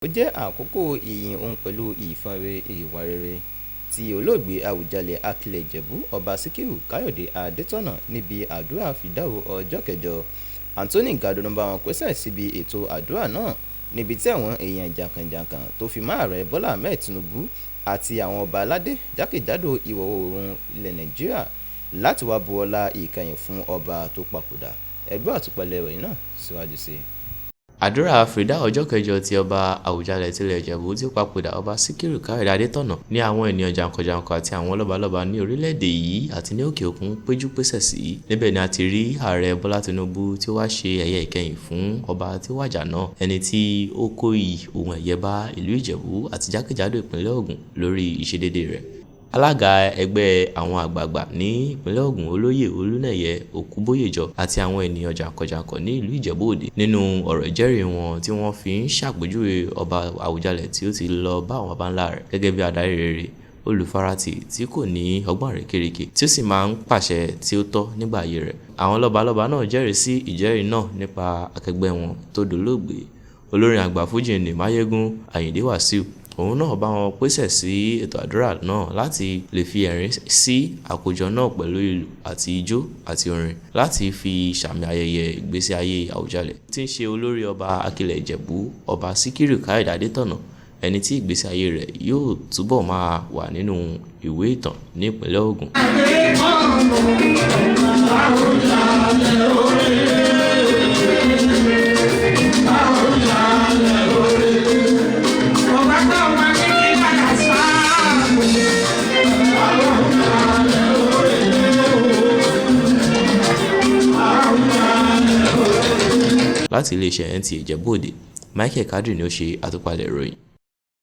Ó jẹ́ àkókò ìyìn òun pẹ̀lú ìfọnrere ìwà rere tí olóògbé Àwùjalẹ̀ Akilẹ̀ Ìjẹ̀bú Ọba Síkírù Káyọ̀dé Adétọ́nà níbi àdúrà fìdáù ọjọ́ kẹjọ. Anthony Gado ló bá wọn pèsè síbi ètò àdúrà náà níbi tí àwọn èèyàn jàǹkànjàǹkàn tó fi mọ́ Ààrẹ Bọ́lá Ahmed Tinubu àti àwọn ọba aládé jákèjádò ìwọ̀ oòrùn ilẹ̀ Nàìjíríà láti wá bu ọlá ìkẹyìn fún ọba tó papòdà. Ẹgbẹ́ àtúpalẹ̀ ìròyìn náà síwájú sí i. Àdúrà fìdá ọjọ́ kẹjọ ti ọba Àwùjalẹ̀ tilẹ̀ Ìjẹ̀bú tí ó papòdà Ọba Síkírù Káyọ̀dé Adétọ́nà ní àwọn ènìyàn jàǹkànjàǹkàn àti àwọn lọ́balọ́ba ní orílẹ̀-èdè yìí àti ní òkè òkun péjú pésẹ̀ sí. Níbẹ̀ ni a ti rí Ààrẹ Bọ́lá Tinubu tí ó wá ṣe ẹ̀yẹ ìkẹyìn fún ọba tí wàjà náà, ẹni tí ó kó ohun ẹ̀yẹ bá ìlú Ìjẹ̀bú àti jákèjádò ìpínlẹ̀ Ògùn lórí ìṣedéédé rẹ̀. Alága ẹgbẹ́ àwọn àgbààgbà ní ìpínlẹ̀ Ògùn Olóyè Olúnẹ̀yẹ Òkúbóyèjọ àti àwọn ènìyàn jàǹkànjàǹkàn ní ìlú Ìjẹ̀bú Òde nínú ọ̀rọ̀ ìjẹ́rìí wọn tí wọ́n fi ń ṣàpèjúwe ọba Àwùjalẹ̀ tí ó ti lọ bá àwọn baba ńlá rẹ̀ gẹ́gẹ́ bí adarí rere, olùfarati tí kò ní ọgbọ́n àrékérekè tí ó sì máa ń pàṣẹ tí ó tọ́ nígbà ayé rẹ̀. Àwọn lọ́balọ́ba náà jẹ́rìí sí ìjẹ́rìí náà nípa akẹgbẹ́ wọn tó dolóògbé olórin àgbà fújì ní Máyégún Àyìndé Wàsíù. Òun náà bá wọn pèsè sí ètò àdúrà náà láti lè fi ẹ̀rín sí àkójọ náà pẹ̀lú ìlù àti ijó àti orin láti fi sàmì ayẹyẹ ìgbésí ayé Àwùjalẹ̀ tí ń ṣe olórí ọba Akilẹ̀ Ìjẹ̀bú Ọba Síkírù Káyọ̀dé Adétọ́nà, ẹni tí ìgbésí ayé rẹ̀ yóò túbọ̀ máa wà nínú ìwé ìtàn ní ìpínlẹ̀ Ògùn. Láti iléeṣẹ́ NTA Ìjẹ̀bú Òde, Michael Kadri ni ó ṣe àtúpalẹ̀ ìròyìn.